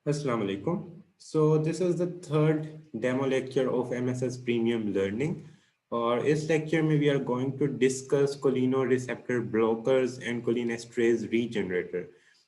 Assalamu alaikum. So this is the third demo lecture of MSS Premium Learning. और इस lecture में we are going to discuss cholinergic blockers and cholinesterase regenerator.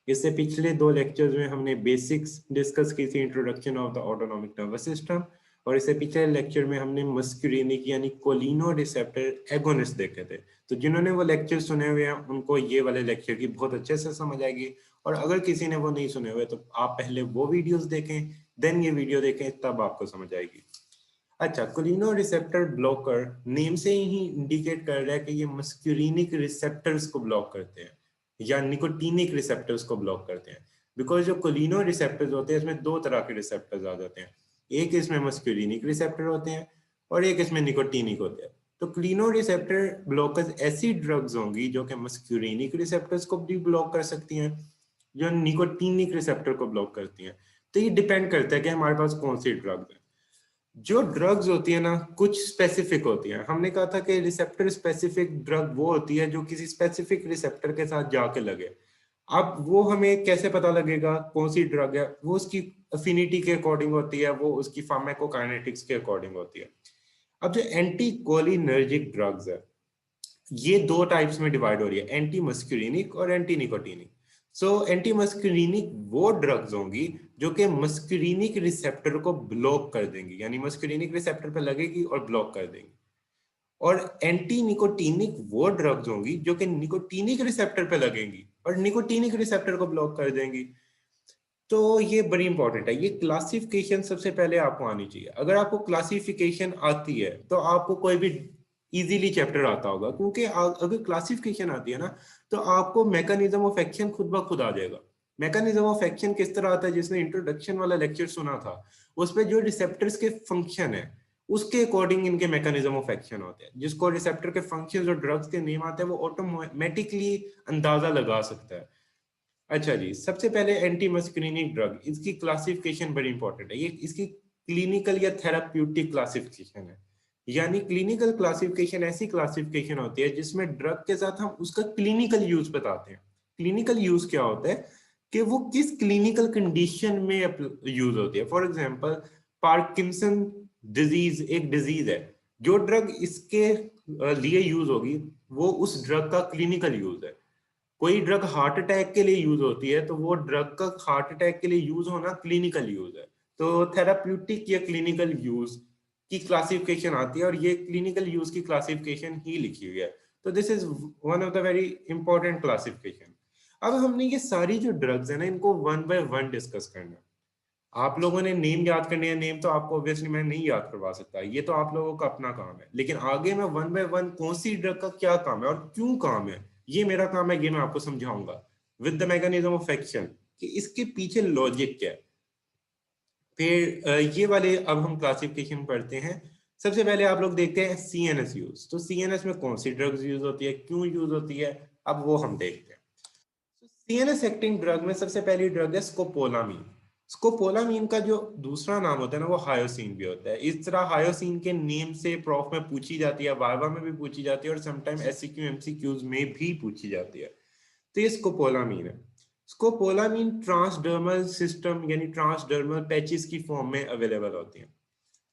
इससे पिछले दो lectures में हमने basics discuss की थी, introduction of the autonomic nervous system, और इससे पिछले लेक्चर में हमने मस्कुलिनिक यानी कोलिनो रिसेप्टर एगोनिस्ट देखे थे। तो जिन्होंने वो लेक्चर सुने हुए हैं उनको ये वाले लेक्चर की बहुत अच्छे से समझ आएगी, और अगर किसी ने वो नहीं सुने हुए तो आप पहले वो वीडियोस देखें, देन ये वीडियो देखें, तब आपको समझ आएगी। अच्छा, कोलिनो रिसेप्टर ब्लॉकर नेम से ही इंडिकेट कर रहा है कि ये मस्कुलिनिक रिसेप्टर्स को ब्लॉक करते हैं या निकोटीनिक रिसेप्टर्स को ब्लॉक करते हैं। बिकॉज जो कोलिनो रिसेप्टर्स होते हैं इसमें दो तरह के रिसेप्टर्स आ जाते हैं, एक इसमें मस्कुलिनिक रिसेप्टर होते हैं और एक इसमें निकोटीनिक होते हैं। तो कोलिनो रिसेप्टर ब्लॉकर्स ऐसी ड्रग्स होंगी जो कि मस्कुलिनिक रिसेप्टर्स को भी ब्लॉक कर सकती हैं, जो निकोटीनिक रिसेप्टर को ब्लॉक करती हैं। तो ये डिपेंड करता है कि हमारे पास कौन सी ड्रग्स है। जो ड्रग्स होती है ना, कुछ स्पेसिफिक होती है। हमने कहा था कि रिसेप्टर स्पेसिफिक ड्रग वो होती है जो किसी स्पेसिफिक रिसेप्टर के साथ जाके लगे। अब वो हमें कैसे पता लगेगा कौन सी ड्रग है? वो उसकी अफिनिटी के अकॉर्डिंग होती है, वो उसकी फार्माकोकाइनेटिक्स के अकॉर्डिंग होती है। अब जो एंटी कोलिनर्जिक ड्रग्स है ये दो टाइप्स में डिवाइड हो रही है, एंटी मस्कुलिनिक और एंटी निकोटिनिक। सो एंटी मस्कुलिनिक वो ड्रग्स होंगी जो कि मस्कुलिनिक रिसेप्टर को ब्लॉक कर देंगी, यानी मस्कुलिनिक रिसेप्टर पे लगेगी और ब्लॉक कर देंगी। और एंटी निकोटिनिक वो ड्रग्स होंगी जो कि निकोटिनिक रिसेप्टर पे लगेंगी और निकोटिनिक रिसेप्टर को ब्लॉक कर देंगी। तो ये बड़ी इंपॉर्टेंट है, ये क्लासिफिकेशन सबसे पहले आपको आनी चाहिए। अगर आपको क्लासिफिकेशन आती है तो आपको कोई भी इजीली चैप्टर आता होगा, क्योंकि अगर क्लासिफिकेशन आती है ना तो आपको मैकेनिज्म ऑफ एक्शन खुद ब खुद आ जाएगा। मैकेनिज्म ऑफ एक्शन किस तरह आता है? जिसने इंट्रोडक्शन वाला लेक्चर सुना था उसमें जो रिसेप्टर्स के फंक्शन है उसके अकॉर्डिंग इनके मैकेनिज्म ऑफ एक्शन होते हैं। जिसको रिसेप्टर के फंक्शन और ड्रग्स के नेम आते हैं वो ऑटोमेटिकली अंदाजा लगा सकता है। अच्छा जी, सबसे पहले एंटी मस्कुलिनिक ड्रग, इसकी क्लासिफिकेशन बड़ी इंपॉर्टेंट है। ये इसकी क्लिनिकल या थेराप्यूटिक क्लासिफिकेशन है। यानी क्लिनिकल क्लासिफिकेशन ऐसी क्लासिफिकेशन होती है जिसमें ड्रग के साथ हम उसका क्लिनिकल यूज बताते हैं। क्लिनिकल यूज क्या होता है कि वो किस क्लिनिकल कंडीशन में यूज होती है। फॉर एग्जांपल पार्किंसन डिजीज एक डिजीज है, जो ड्रग इसके लिए यूज होगी वो उस ड्रग का क्लिनिकल यूज है। कोई ड्रग हार्ट अटैक के लिए यूज होती है तो वो ड्रग का हार्ट अटैक के लिए यूज होना क्लिनिकल यूज है। तो थेराप्यूटिक या क्लिनिकल यूज की क्लासिफिकेशन आती है और ये क्लिनिकल यूज की क्लासिफिकेशन ही लिखी हुई है। तो this is one of the very important classification. अब हमने ये सारी जो ड्रग्स है ना इनको वन बाय वन डिस्कस करना है। आप लोगों ने नेम याद करने हैं, नेम तो आपको ऑब्वियसली मैं नहीं याद करवा सकता, ये तो आप लोगों का अपना काम है। लेकिन आगे मैं वन बाय वन कौन सी ड्रग का क्या काम है और क्यों काम है ये मेरा काम है, ये मैं आपको समझाऊंगा with the mechanism of action कि इसके पीछे लॉजिक क्या है। फिर ये वाले अब हम क्लासिफिकेशन पढ़ते हैं। सबसे पहले आप लोग देखते हैं सीएनएस यूज। तो सीएनएस में कौन सी ड्रग्स यूज होती है, क्यों यूज होती है, अब वो हम देखते हैं। सीएनएस एक्टिंग ड्रग में सबसे पहली ड्रग है स्कोपोलामीन। स्कोपोलामीन का जो दूसरा नाम होता है ना वो हायोसिन भी होता है। इस तरह हायोसिन के नेम से प्रॉफ में पूछी जाती है, वाइवा में भी पूछी जाती है और समटाइम एससीक्यू एमसीक्यूज में भी पूछी जाती है। तो ये स्कोपोलामीन है। स्कोपोलामीन ट्रांसडर्मल सिस्टम यानी ट्रांसडर्मल पैचेस की फॉर्म में अवेलेबल होती है।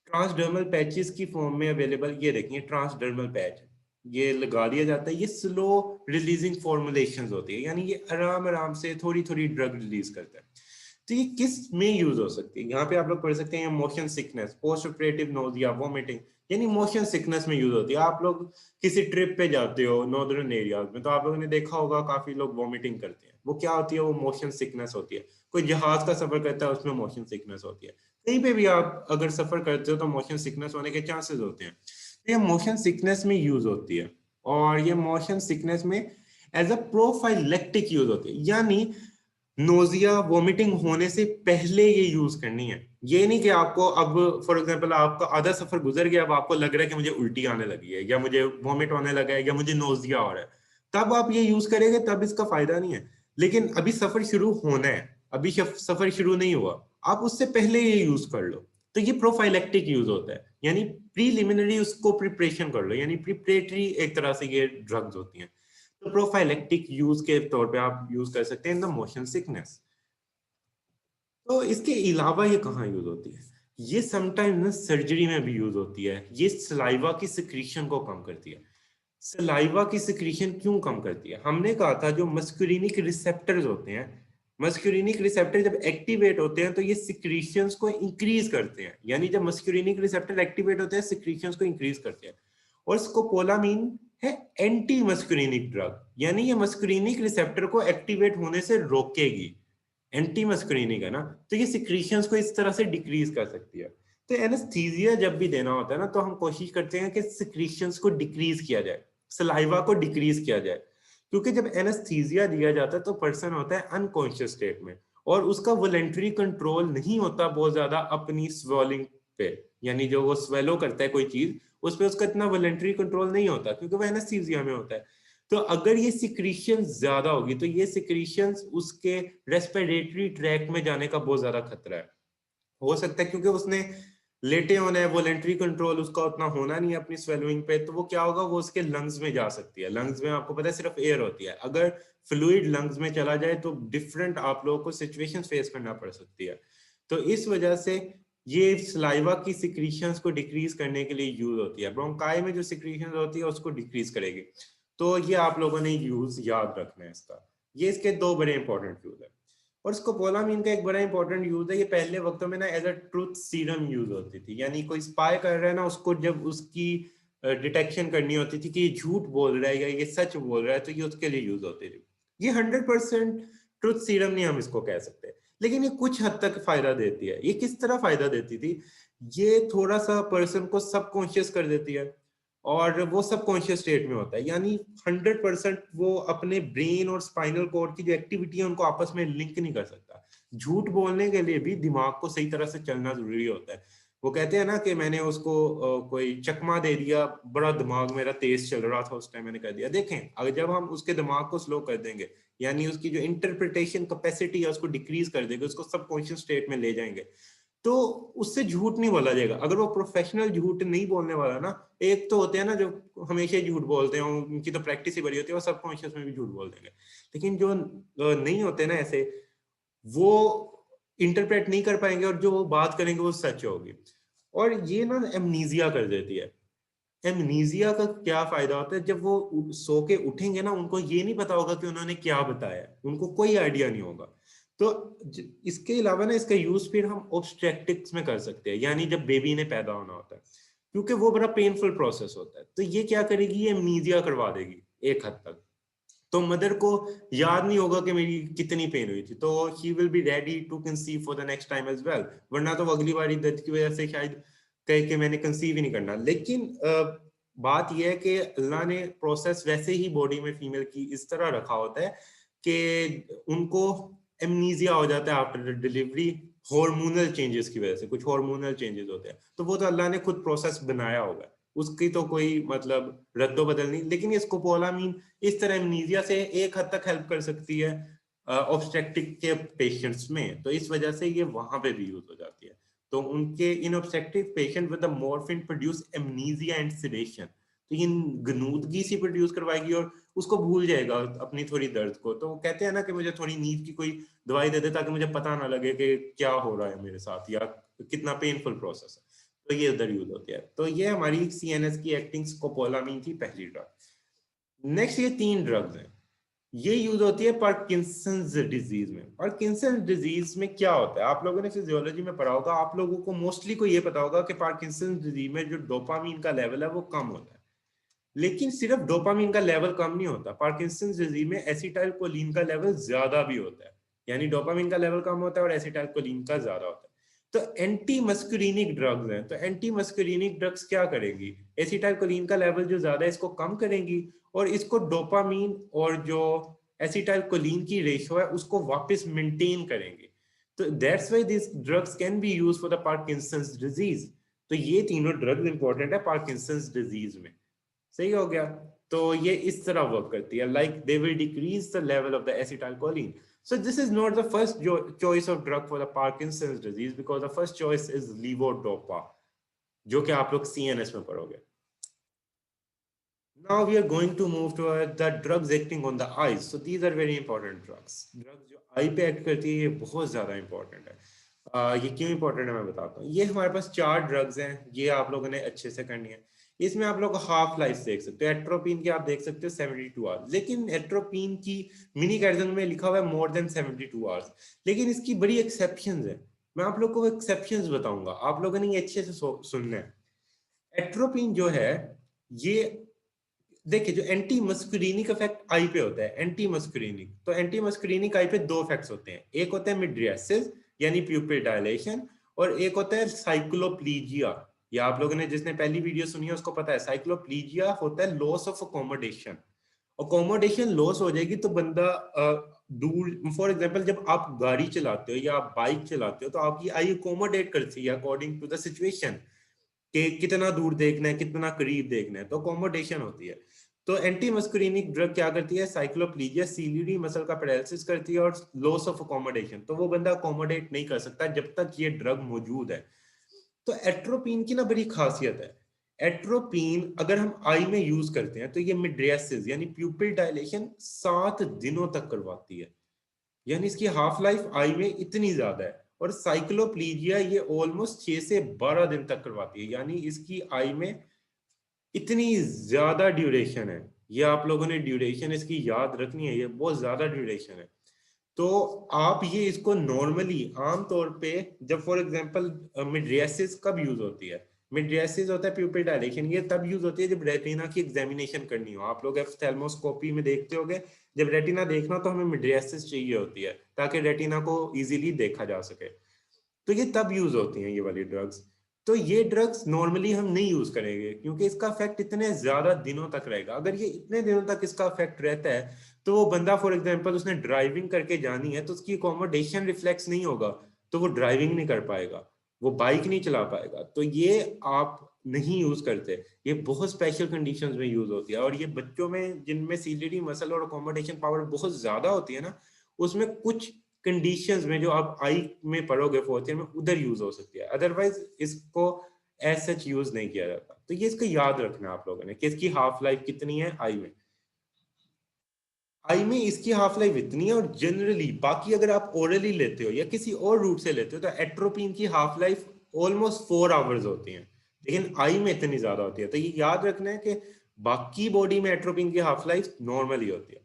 ट्रांसडर्मल पैचेस की फॉर्म में अवेलेबल, ये देखिए ट्रांसडर्मल पैच ये लगा दिया जाता है। ये स्लो रिलीजिंग फॉर्मुलेशंस होती है, यानी ये आराम आराम से थोड़ी थोड़ी ड्रग रिलीज करता है। तो ये किस में यूज हो सकती है? यहाँ पे आप लोग पढ़ सकते हैं motion sickness, post operative nausea, vomiting, यानी मोशन सिकनेस में यूज होती है। आप लोग किसी ट्रिप पे जाते हो नॉर्दर्न एरियाज में तो आप लोगों ने देखा होगा काफी लोग वोमिटिंग करते हैं। वो क्या होती है? वो मोशन सिकनेस होती है। कोई जहाज का सफर करता है उसमें मोशन सिकनेस होती है। कहीं पे भी आप अगर सफर करते हो तो मोशन सिकनेस होने के चांसेस होते हैं। तो ये मोशन सिकनेस में यूज होती है और ये मोशन सिकनेस में एज अ प्रोफाइलेक्टिक यूज होती है, यानी नोजिया वोमिटिंग होने से पहले ये यूज करनी है। ये नहीं कि आपको अब फॉर एग्जांपल आपका आधा सफर गुजर गया, अब आपको लग रहा है कि मुझे उल्टी आने लगी है या मुझे वोमिट होने लगा है या मुझे नोजिया हो रहा है, तब आप ये यूज करेंगे तब इसका फायदा नहीं है। लेकिन अभी सफर शुरू होना है, अभी सफर शुरू नहीं हुआ, आप उससे पहले ये यूज कर लो। तो ये प्रोफाइलेक्टिक यूज होता है, यानी प्रीलिमिनरी उसको प्रिपरेशन कर लो, यानी प्रिपरेटरी एक तरह से ये ड्रग्स होती हैं। तो प्रोफाइलेक्टिक यूज के तौर पे आप यूज कर सकते हैं इन द मोशन सिकनेस। तो इसके अलावा ये कहाँ यूज होती है? ये समटाइम ना सर्जरी में भी यूज होती है। ये सलाइवा की सिक्रीशन को कम करती है। सलाइवा की सिक्रीशन क्यों कम करती है? हमने कहा था जो मस्कुलिनिक रिसेप्टर्स होते हैं, मस्कुलिनिक रिसेप्टर जब एक्टिवेट होते हैं तो ये सिक्रीशंस को इंक्रीज करते हैं। यानी जब मस्कुलिनिक रिसेप्टर एक्टिवेट होते हैं सिक्रीशंस को इंक्रीज करते हैं। और स्कोपोलामीन है एंटी मस्कुलिनिक ड्रग, यानी ये मस्कुलिनिक रिसेप्टर को एक्टिवेट होने से रोकेगी। एंटी मस्कुलिनिक है ना, तो ये सिक्रीशंस को इस तरह से डिक्रीज कर सकती है। तो एनेस्थीसिया जब भी देना होता है ना, तो हम कोशिश करते हैं कि सिक्रीशंस को डिक्रीज किया जाए, सलाइवा को डिक्रीज किया जाए। क्योंकि जब एनेस्थीसिया दिया जाता है तो पर्सन होता है अनकॉन्शियस स्टेट में, और उसका वॉलेंटरी कंट्रोल नहीं होता बहुत ज्यादा अपनी स्वेलिंग पे। यानी जो वो स्वेलो करता है कोई चीज, उस पर उसका इतना वॉलेंटरी कंट्रोल नहीं होता क्योंकि वो एनेस्थीसिया में होता है। तो अगर ये सिक्रीशन ज्यादा होगी तो ये सिक्रीशन उसके रेस्पिरेटरी ट्रैक में जाने का बहुत ज्यादा खतरा है। हो सकता है क्योंकि उसने लेटे होना है, वॉलेंटरी कंट्रोल उसका उतना होना नहीं है अपनी स्वेलोइंग पे, तो वो क्या होगा, वो उसके लंग्स में जा सकती है। लंग्स में आपको पता है सिर्फ एयर होती है, अगर फ्लूइड लंग्स में चला जाए तो डिफरेंट आप लोगों को सिचुएशन फेस करना पड़ सकती है। तो इस वजह से ये सलाइवा की सिक्रीशंस को डिक्रीज करने के लिए यूज होती है। ब्रोंकाई में जो सिक्रीशंस होती है उसको डिक्रीज करेगी। तो ये आप लोगों ने यूज याद रखना है इसका। ये इसके दो बड़े इंपॉर्टेंट यूज है। और स्कोपोलामीन का एक बड़ा इंपॉर्टेंट यूज है, ये पहले वक्तों में ना as a truth serum use होती थी। यानी कोई स्पाई कर रहा है ना, उसको जब उसकी डिटेक्शन करनी होती थी कि ये झूठ बोल रहा है या ये सच बोल रहा है, तो ये उसके लिए यूज होती थी। ये 100% ट्रूथ सीरम नहीं हम इसको कह सकते, लेकिन ये कुछ हद तक फायदा देती है। ये किस तरह फायदा देती थी? ये थोड़ा सा पर्सन को सबकॉन्शियस कर देती है, और वो सबकॉन्शियस स्टेट में होता है। यानी 100% वो अपने ब्रेन और स्पाइनल कॉर्ड की जो एक्टिविटी है उनको आपस में लिंक नहीं कर सकता। झूठ बोलने के लिए भी दिमाग को सही तरह से चलना जरूरी होता है। वो कहते हैं ना कि मैंने उसको कोई चकमा दे दिया, बड़ा दिमाग मेरा तेज चल रहा था उस टाइम, मैंने कह दिया। देखें, अगर जब हम उसके दिमाग को स्लो कर देंगे, यानी उसकी जो इंटरप्रिटेशन कैपेसिटी है उसको डिक्रीज कर देंगे, उसको सबकॉन्शियस स्टेट में ले जाएंगे, तो उससे झूठ नहीं बोला जाएगा। अगर वो प्रोफेशनल झूठ नहीं बोलने वाला ना, एक तो होते हैं ना जो हमेशा ही झूठ बोलते हैं, उनकी तो प्रैक्टिस ही बड़ी होती है, वो सबकॉन्शियस में भी झूठ बोल देंगे। लेकिन जो नहीं होते ना ऐसे, वो इंटरप्रेट नहीं कर पाएंगे, और जो वो बात करेंगे वो सच होगी। और ये ना एमनीजिया कर देती है। एमनीजिया का क्या फायदा होता है? जब वो सो के उठेंगे ना, उनको ये नहीं पता होगा कि उन्होंने क्या बताया, उनको कोई आइडिया नहीं होगा। तो इसके अलावा ना इसका यूज फिर हम ऑब्स्टेट्रिक्स में कर सकते हैं, यानी जब बेबी ने पैदा होना होता है, क्योंकि वो बड़ा पेनफुल प्रोसेस होता है। तो ये क्या करेगी, ये एमनीजिया करवा देगी एक हद तक। तो मदर को याद नहीं होगा कि मेरी कितनी पेन हुई थी, तो she will be ready to conceive for the next time as well. वरना तो वो अगली बारी दर्द की वजह से शायद कहे कि मैंने कंसीव ही नहीं करना। लेकिन बात यह है कि अल्लाह ने प्रोसेस वैसे ही बॉडी में फीमेल की इस तरह रखा होता है कि उनको एमनीजिया हो जाता है आफ्टर डिलीवरी, हार्मोनल चेंजेस की वजह से। कुछ हार्मोनल चेंजेस होते हैं, तो वो तो अल्लाह ने खुद प्रोसेस बनाया होगा, उसकी तो कोई मतलब रद्दो बदल नहीं। लेकिन ये स्कोपोलामीन इस तरह एमनीजिया से एक हद तक हेल्प कर सकती है ऑब्स्टेट्रिक के पेशेंट्स में, तो इस वजह से ये वहां पे भी यूज हो जाती है। तो उनके in obstetric patient with the morphine produce amnesia and sedation. तो ये गनूदगी सी प्रोड्यूस करवाएगी और उसको भूल जाएगा अपनी थोड़ी दर्द को। तो वो कहते हैं ना कि मुझे थोड़ी नींद की कोई दवाई दे दे ताकि मुझे पता ना लगे कि क्या हो रहा है मेरे साथ या कितना पेनफुल प्रोसेस है। तो ये उधर यूज होती है। तो ये हमारी सीएनएस की एक्टिंग स्कोपोलामीन की पहली ड्रग। नेक्स्ट ये तीन ड्रग्स हैं, ये यूज होती है पार्किंसंस डिजीज में। पार्किंसंस डिजीज में क्या होता है? आप लोगों ने फिजियोलॉजी में पढ़ा होगा, आप लोगों को मोस्टली को ये पता होगा कि पार्किंसंस डिजीज में जो डोपामीन का लेवल है वो कम होता है। लेकिन सिर्फ डोपामीन का लेवल कम नहीं होता, पार्किंसंस डिजीज में एसिटाइल कोलिन का लेवल ज्यादा भी होता है। यानी डोपामीन का लेवल कम होता है और एसिटाइल कोलिन का ज्यादा होता है। तो एंटी मस्कुलिनिक ड्रग्स हैं, तो एंटी मस्कुलिनिक ड्रग्स क्या करेंगी? एसिटाइल कोलिन का लेवल जो ज्यादा है इसको कम करेंगी, और इसको डोपामीन और जो एसिटाइल कोलिन की रेशियो है उसको वापस मेंटेन करेंगे। तो that's why this drugs can be used for the Parkinson's disease. तो ये तीनों ड्रग्स इंपॉर्टेंट है पार्किंसंस डिजीज में। सही हो गया? तो ये इस तरह वर्क करती है, like they will decrease the level of the acetylcholine. So this is not the first choice of drug for the Parkinson's disease, because the first choice is levodopa, जो कि आप लोग CNS में पढ़ोगे। Now we are going to move toward the drugs acting on the eyes. So these are very important drugs. Drugs जो आई पे act करती है ये बहुत ज्यादा इंपॉर्टेंट है। ये क्यों इंपॉर्टेंट है मैं बताता हूँ। ये हमारे पास 4 ड्रग्स हैं, ये आप लोगों ने अच्छे से करनी है। इसमें आप लोग हाफ लाइफ देख सकते हो। एट्रोपिन की आप देख सकते हो 72 आवर्स, लेकिन एट्रोपिन की मिनी गाइडलाइन में लिखा हुआ है मोर देन 72 आवर्स, लेकिन इसकी बड़ी एक्सेप्शंस है। मैं आप लोग को एक्सेप्शंस बताऊंगा, आप लोगों ने ये अच्छे से सुनना है। एट्रोपिन जो है ये, देखिए, जो एंटी मस्कुरीनिक इफेक्ट आई पे होता है, एंटी मस्कुरीनिक, तो एंटी मस्कुरीनिक आई पे 2 इफेक्ट्स होते हैं। एक होता है मिड्रियासिस यानी प्यूपिल डायलेशन, और एक होता है साइक्लोप्लीजिया। या आप लोगों ने जिसने पहली वीडियो सुनी है उसको पता है, साइक्लोप्लीजिया होता है loss of accommodation. Accommodation loss हो जाएगी तो बंदा दूर, फॉर एग्जांपल जब आप गाड़ी चलाते हो या आप बाइक चलाते हो तो आपकी आई अकोमोडेट करती है अकॉर्डिंग टू द सिचुएशन, कि कितना दूर देखना है, कितना करीब देखना है, तो अकोमोडेशन होती है। तो एंटी मस्कुरिनिक ड्रग क्या करती है, साइक्लोप्लीजिया सीलीडी मसल का पैरालिसिस करती है और लॉस ऑफ अकोमोडेशन, तो वो बंदा अकोमोडेट नहीं कर सकता जब तक ये ड्रग मौजूद है। तो एट्रोपिन की ना बड़ी खासियत है। एट्रोपिन अगर हम आई में यूज करते हैं तो ये मिड्रियासिस यानी प्यूपिल डायलेशन 7 दिनों तक करवाती है, यानी इसकी हाफ लाइफ आई में इतनी ज्यादा है। और साइक्लोप्लीजिया ये ऑलमोस्ट 6 से 12 दिन तक करवाती है, यानी इसकी आई में इतनी ज्यादा ड्यूरेशन है। ये आप लोगों ने ड्यूरेशन इसकी याद रखनी है, ये बहुत ज्यादा ड्यूरेशन है। तो आप ये इसको नॉर्मली आम तौर पे, जब फॉर एग्जांपल मिड्रियासिस कब यूज होती है, मिड्रियासिस होता है प्यूपिल डायलेशन, ये तब यूज होती है जब रेटिना की एग्जामिनेशन करनी हो। आप लोग एफ्थेल्मोस्कोपी में देखते होंगे, जब रेटिना देखना तो हमें मिड्रियासिस चाहिए होती है ताकि रेटिना को इजीली देखा जा सके, तो ये तब यूज होती हैं ये वाली ड्रग्स। तो ये ड्रग्स नॉर्मली हम नहीं यूज करेंगे क्योंकि इसका इफेक्ट इतने ज्यादा दिनों तक रहेगा। अगर ये इतने दिनों तक इसका इफेक्ट रहता है तो वो बंदा, फॉर एग्जांपल उसने ड्राइविंग करके जानी है तो उसकी अकोमोडेशन रिफ्लेक्स नहीं होगा, तो वो ड्राइविंग नहीं कर पाएगा, वो बाइक नहीं चला पाएगा। तो ये आप नहीं यूज करते। ये बहुत स्पेशल कंडीशंस में यूज होती है, और ये बच्चों में जिनमें सीलीडी मसल और अकोमोडेशन पावर बहुत ज्यादा होती है ना, उसमें कुछ कंडीशंस में जो आप आई में पढ़ोगे फोर्थ ईयर में उधर यूज हो सकती है, अदरवाइज इसको एज सच यूज नहीं किया जाता। तो ये इसको याद रखना आप लोगों ने कि इसकी हाफ लाइफ कितनी है आई में। आई में इसकी हाफ लाइफ इतनी है, और जनरली बाकी अगर आप ओरली लेते हो या किसी और रूट से लेते हो तो एट्रोपिन की हाफ लाइफ ऑलमोस्ट 4 आवर्स होती है, लेकिन आई में इतनी ज्यादा होती है। तो ये याद रखना है कि बाकी बॉडी में एट्रोपिन की हाफ लाइफ नॉर्मली होती है।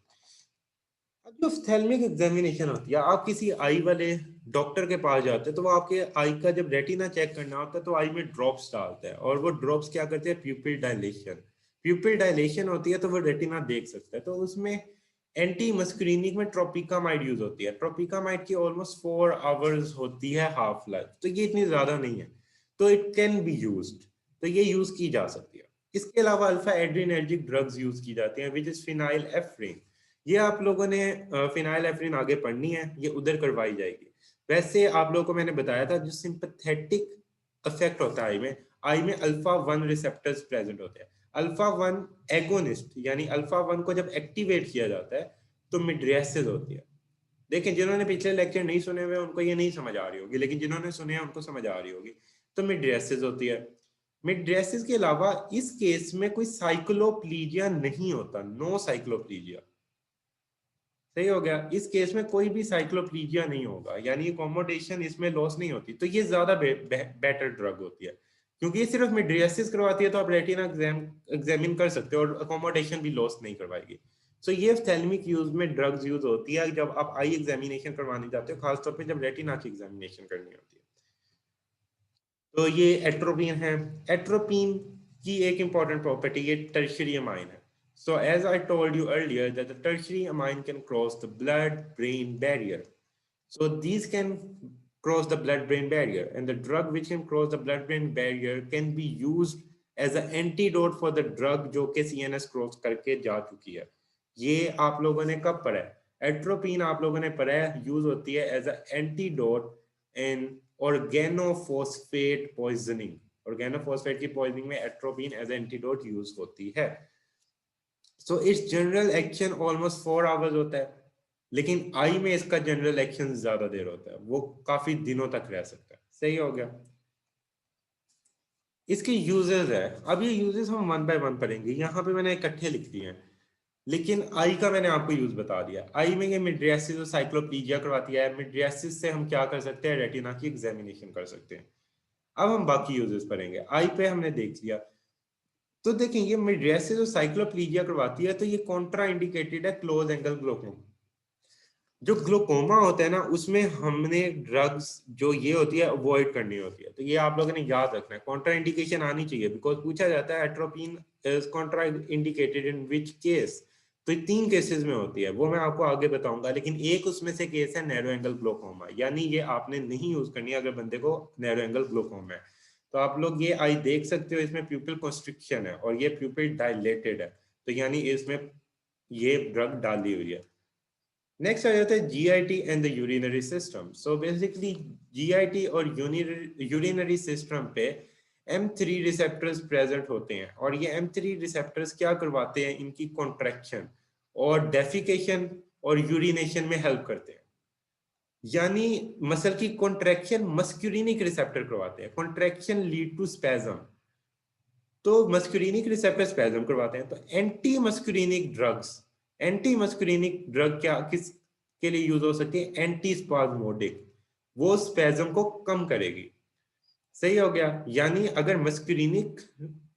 अब जो ऑप्थेल्मिक एग्जामिनेशन होती है, आप किसी आई वाले डॉक्टर के पास जाते हैं तो वो आपके आई का जब रेटिना चेक करना होता है तो आई में ड्रॉप्स डालता है, और वो ड्रॉप्स क्या करते हैं, प्यूपिल डायलेशन, प्यूपिल डायलेशन होती है तो वो रेटिना देख सकता है। तो उसमें एंटी मस्कुरिनिक में ट्रोपिकामाइड यूज होती है। ट्रोपिकामाइड की ऑलमोस्ट 4 आवर्स होती है हाफ लाइफ, तो ये इतनी ज्यादा नहीं है, तो इट कैन बी यूज्ड, तो ये यूज की जा सकती है। इसके अलावा अल्फा एड्रिनर्जिक ड्रग्स यूज की जाती हैं विच इज फिनाइल एफ्रीन। ये आप लोगों ने फिनाइल एफ्रीन आगे पढ़नी है, ये उधर करवाई जाएगी। वैसे आप लोगों को मैंने बताया था जो सिंपैथेटिक इफेक्ट होता है आई में अल्फा 1 रिसेप्टर्स प्रेजेंट होते हैं। अल्फा 1 एगोनिस्ट, यानी अल्फा 1 को जब एक्टिवेट किया जाता है तो मिड्रियासिस होती है। देखें, जिन्होंने पिछले लेक्चर नहीं सुने हुए उनको ये नहीं समझ आ रही होगी, लेकिन जिन्होंने सुने हैं उनको समझ आ रही होगी। तो मिड्रियासिस होती है। मिड्रियासिस के अलावा इस केस में कोई साइक्लोप्लीजिया नहीं होता, नो साइक्लोप्लीजिया। सही हो गया, इस केस में कोई भी साइक्लोप्लीजिया नहीं होगा, यानी अकोमोडेशन इसमें लॉस नहीं होती। तो ये ज्यादा बेटर ड्रग होती है, क्योंकि ये सिर्फ मिड्रियासिस करवाती है तो आप रेटिना एग्जामिन कर सकते हो और अकोमोडेशन भी लॉस नहीं करवाएगी। सो ये ऑप्थेल्मिक यूज में ड्रग्स यूज होती है जब आप आई एग्जामिनेशन करवाने जाते हो, खासतौर पर जब रेटिना की एग्जामिनेशन करनी होती है। तो ये एट्रोपिन है। एट्रोपिन की एक इंपॉर्टेंट प्रॉपर्टी, ये टर्शियरी अमाइन है। So as I told you earlier that the tertiary amine can cross the blood-brain barrier. So these can cross the blood-brain barrier, and the drug which can cross the blood-brain barrier can be used as an antidote for the drug जो कि CNS cross करके जा चुकी है। ये आप लोगों ने कब पढ़ा है? एट्रोपिन आप लोगों ने पढ़ा है, यूज होती है as a antidote in organophosphate poisoning. Organophosphate की पॉइजनिंग में एट्रोपिन एज एंटीडोट यूज होती है। So it's general action almost 4 hours होता है, लेकिन आई में इसका जनरल एक्शन ज्यादा देर होता है, वो काफी दिनों तक रह सकता है। सही हो गया। इसके यूजेस है। अब ये यूजेस हम वन बाय वन पढ़ेंगे, यहाँ पे मैंने इकट्ठे लिख दिए हैं, लेकिन आई का मैंने आपको यूज बता दिया। आई में ये मिड्रियासिस और साइक्लोपीजिया करवाती है। मिड्रियासिस से हम क्या कर सकते हैं, रेटिना की एग्जामिनेशन कर सकते हैं। अब हम बाकी यूजेस पढ़ेंगे। आई पे हमने देख लिया, तो देखें ये मिड्रियासिस और साइक्लोपीजिया करवाती है, तो ये कॉन्ट्रा इंडिकेटेड है क्लोज एंगल ग्लोकोमा। जो ग्लूकोमा होता है ना, उसमें हमने ड्रग्स जो ये होती है अवॉइड करनी होती है। तो ये आप लोगों ने याद रखना है, कॉन्ट्रा इंडिकेशन आनी चाहिए, बिकॉज पूछा जाता है atropine is Contra indicated in which case. तो ये 3 केसेस में होती है, वो मैं आपको आगे बताऊंगा, लेकिन एक उसमें से केस है नैरो एंगल ग्लूकोमा, यानी ये आपने नहीं यूज करनी अगर बंदे को नैरो एंगल ग्लूकोमा है। तो आप लोग ये आई देख सकते हो, इसमें प्यूपिल कंस्ट्रिक्शन है और ये प्यूपिल डायलेटेड है, तो यानी इसमें ये ड्रग डाली हुई है। नेक्स्ट आ जाता है GIT and the urinary system. So basically GIT और यूरिनरी सिस्टम पे M3 रिसेप्टर्स प्रेजेंट होते हैं, और ये M3 रिसेप्टर्स क्या करवाते हैं, इनकी कॉन्ट्रैक्शन और डेफिकेशन और यूरिनेशन में हेल्प करते हैं। यानी मसल की कॉन्ट्रैक्शन मस्क्यूलिनिक रिसेप्टर करवाते हैं, कॉन्ट्रैक्शन लीड टू स्पैज्म, तो मस्कुलिनिक रिसेप्टर स्पैज्म करवाते हैं। तो एंटी मस्कुलिनिक ड्रग क्या किस के लिए यूज हो सकती है, एंटी स्पाज्मोडिक, वो स्पैज्म को कम करेगी। सही हो गया, यानी अगर मस्कुलिनिक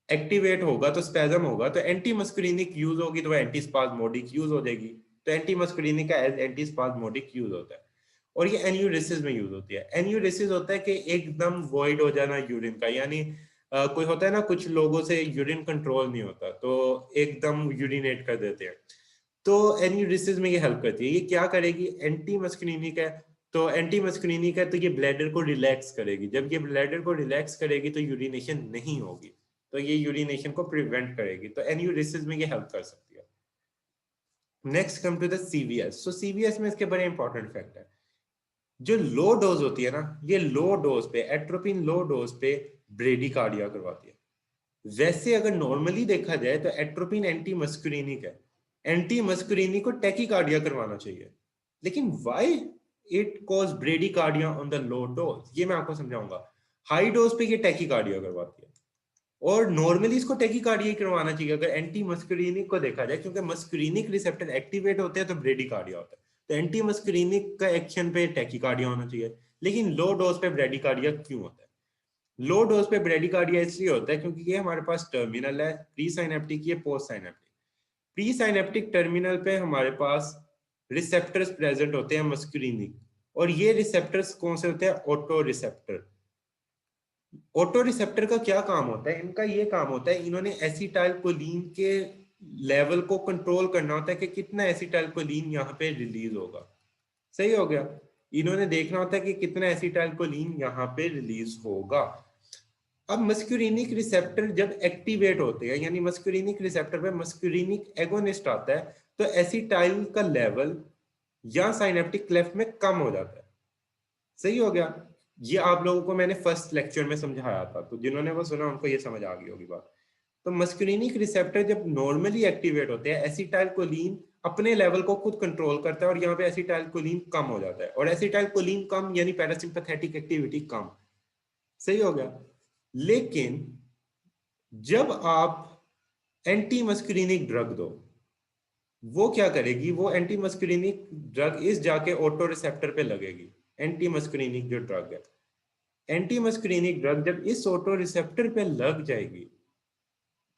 एक्टिवेट होगा तो स्पैज्म होगा, तो एंटी मस्कुलिनिक यूज होगी तो वो एंटी स्पाज्मोडिक यूज हो जाएगी। तो एंटी मस्कुलिनिक का एंटी स्पाज्मोडिक यूज होता है। और ये एन्यूरिसिस में यूज होती है। एन्यूरिसिस होता है कि एकदम वॉइड हो जाना यूरिन का, यानी कोई होता है ना, कुछ लोगों से यूरिन कंट्रोल नहीं होता तो एकदम यूरिनेट कर देते हैं, तो एन्यूरिसिस में ये हेल्प करती है। ये क्या करेगी, एंटी मस्कुलिनिक है, तो एंटी मस्कुलिनिक है तो ये ब्लैडर को रिलैक्स करेगी। जब ये ब्लैडर को रिलैक्स करेगी तो यूरिनेशन नहीं होगी, तो ये यूरिनेशन को प्रिवेंट करेगी, तो एन्यूरिसिस में ये हेल्प कर सकती है। Next come to the CVS. So CVS में इसके बड़े इंपॉर्टेंट फैक्ट है। जो लो डोज होती है ना, ये लो डोज पे एट्रोपिन लो डोज पे ब्रेडिकार्डिया करवाती है। वैसे अगर नॉर्मली देखा जाए तो एट्रोपिन एंटी मस्कुलिनिक है, एंटी मस्कुलिनिक को टैकीकार्डिया करवाना चाहिए, लेकिन why it cause bradycardia on the low dose, ये मैं आपको समझाऊंगा। हाई डोज पे ये टैकीकार्डिया करवाती है, और नॉर्मली इसको टैकीकार्डिया करवाना चाहिए अगर एंटी मस्कुलिनिक को देखा जाए, क्योंकि मस्कुलिनिक रिसेप्टर एक्टिवेट होते हैं तो ब्रेडिकार्डिया होता है। तो एंटी मस्कुलिनिक का एक्शन पे टैकीकार्डिया होना चाहिए, लेकिन लो डोज पे ब्रेडिकार्डिया क्यों होता है? लो डोज पे ब्रेडिकार्डिया इसलिए होता है क्योंकि ये हमारे पास टर्मिनल है, प्री साइनेप्टिक, ये post synaptic. Pre synaptic terminal पे हमारे पास रिसेप्टर्स प्रेजेंट होते हैं मस्कुलिनिक, और ये रिसेप्टर्स कौन से होते हैं, ऑटो रिसेप्टर। ऑटो रिसेप्टर का क्या काम होता है, इनका ये काम होता है, इन्होंने एसिटाइल कोलिन के लेवल को कंट्रोल करना होता है कि कितना एसिटाइल कोलिन यहाँ पे रिलीज होगा। सही हो गया, इन्होंने देखना होता है कि कितना एसिटाइल कोलिन यहाँ पे रिलीज होगा। अब मस्कुलिनिक रिसेप्टर जब एक्टिवेट होते हैं, यानी मस्कुलिनिक रिसेप्टर पे मस्कुलिनिक एगोनिस्ट आता है, तो एसिटाइल का लेवल या साइनेप्टिक क्लेफ्ट में कम हो जाता है। सही हो गया, ये आप लोगों को मैंने फर्स्ट लेक्चर में समझाया था, तो जिन्होंने वो सुना उनको ये समझ आ गई होगी बात। तो मस्कुलिनिक रिसेप्टर जब नॉर्मली एक्टिवेट होते हैं, एसिटाइल कोलिन अपने लेवल को खुद कंट्रोल करता है, और यहाँ पे एसिटाइल कोलिन कम हो जाता है, और एसिटाइल कोलिन कम यानी पैरासिम्पैथेटिक एक्टिविटी कम। सही हो गया, लेकिन जब आप एंटी मस्कुलिनिक ड्रग दो, वो क्या करेगी, वो एंटी मस्कुलिनिक ड्रग इस जाके ऑटो रिसेप्टर पे लगेगी। एंटी मस्कुलिनिक जो ड्रग है, एंटी मस्कुलिनिक ड्रग जब इस ऑटो रिसेप्टर पे लग जाएगी,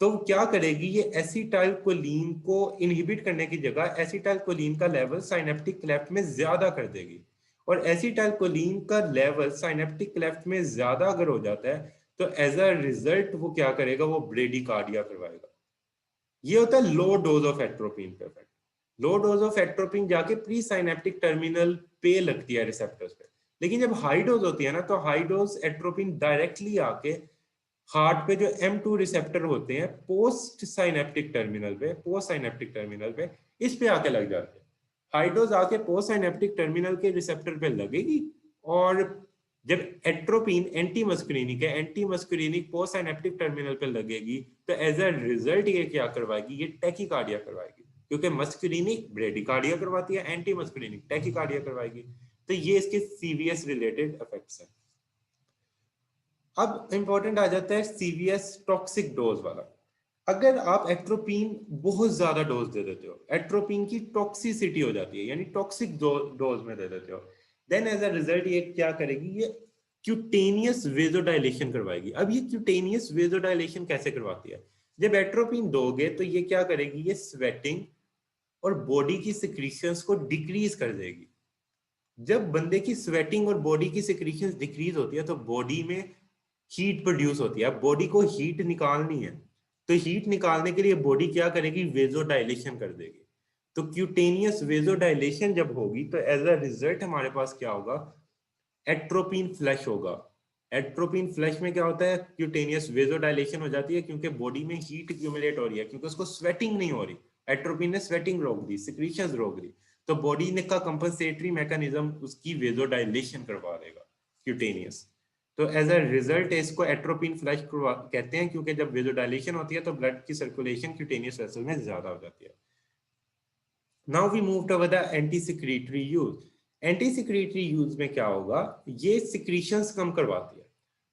तो क्या करेगी, ये एसिटाइल कोलिन को इनहिबिट करने की जगह एसिटाइल कोलिन का लेवल साइनेप्टिक क्लेफ्ट में ज्यादा कर देगी। और एसिटाइल कोलिन का लेवल साइनेप्टिक क्लेफ्ट में ज्यादा अगर हो जाता है, तो एज अ रिजल्ट वो क्या करेगा, वो ब्रेडिकार्डिया करवाएगा। ये होता है लो डोज ऑफ एट्रोपिन पे effect. Low dose of atropine जाके प्री साइनेप्टिक टर्मिनल पे लगती है रिसेप्टर्स पे, लेकिन जब हाई डोज होती है ना, तो हाई डोज एट्रोपिन डायरेक्टली आके हार्ट पे जो M2 रिसेप्टर होते हैं पोस्ट साइनेप्टिक टर्मिनल पे इस पे आके लग जाते हैं। हाई डोज आके पोस्ट साइनेप्टिक टर्मिनल के रिसेप्टर पे लगेगी, और जब एट्रोपिन एंटी मस्कुलिनिक है, एंटी मस्कुलिनिक पोस्ट साइनेप्टिक टर्मिनल पे लगेगी, तो एज अ रिजल्ट ये क्या करवाएगी, ये टैकीकार्डिया करवाएगी, क्योंकि मस्कुलिनिक ब्रेडिकार्डिया करवाती है, एंटी मस्कुलिनिक टैकीकार्डिया करवाएगी। तो ये इसके सीवीएस रिलेटेड इफेक्ट्स हैं। अब इंपॉर्टेंट आ जाता है सीवीएस टॉक्सिक डोज वाला। अगर आप एट्रोपिन बहुत ज्यादा डोज दे देते हो, एट्रोपिन की टॉक्सिसिटी हो जाती है, यानी टॉक्सिक डोज में दे देते हो, देन एज अ रिजल्ट ये क्या करेगी, ये क्यूटेनियस वेजोडाइलेशन करवाएगी। अब ये क्यूटेनियस वेजोडाइलेशन कैसे करवाती है? जब एट्रोपिन दोगे तो ये क्या करेगी, ये स्वेटिंग और बॉडी की सिक्रीशंस को डिक्रीज कर देगी। जब बंदे की स्वेटिंग और बॉडी की सिक्रीशंस डिक्रीज होती है तो बॉडी में हीट प्रोड्यूस होती है। अब बॉडी को हीट निकालनी है, तो हीट निकालने के लिए बॉडी क्या करेगी, वेजोडाइलेशन कर देगी। तो क्यूटेनियस वेजोडाइलेशन जब होगी तो एज अ रिजल्ट हमारे पास क्या होगा, एट्रोपिन फ्लश होगा। एट्रोपिन फ्लश में क्या होता है, क्यूटेनियस वेजोडाइलेशन हो जाती है, क्योंकि बॉडी में हीट एक्यूमुलेट हो रही है, क्योंकि उसको स्वेटिंग नहीं हो रही। एट्रोपिन ने स्वेटिंग रोक दी, सिक्रीशंस रोक दी, तो बॉडी ने का कंपनसेटरी मैकेनिज्म उसकी वेजोडाइलेशन करवा देगा क्यूटेनियस। तो एज अ रिजल्ट इसको एट्रोपिन फ्लश कहते हैं, क्योंकि जब वेजोडाइलेशन होती है तो ब्लड की सर्कुलेशन क्यूटेनियस वेसल में ज्यादा हो जाती है। Now we move to the anti secretory use. Anti secretory use में क्या होगा, ये सिक्रीशंस कम करवाती है।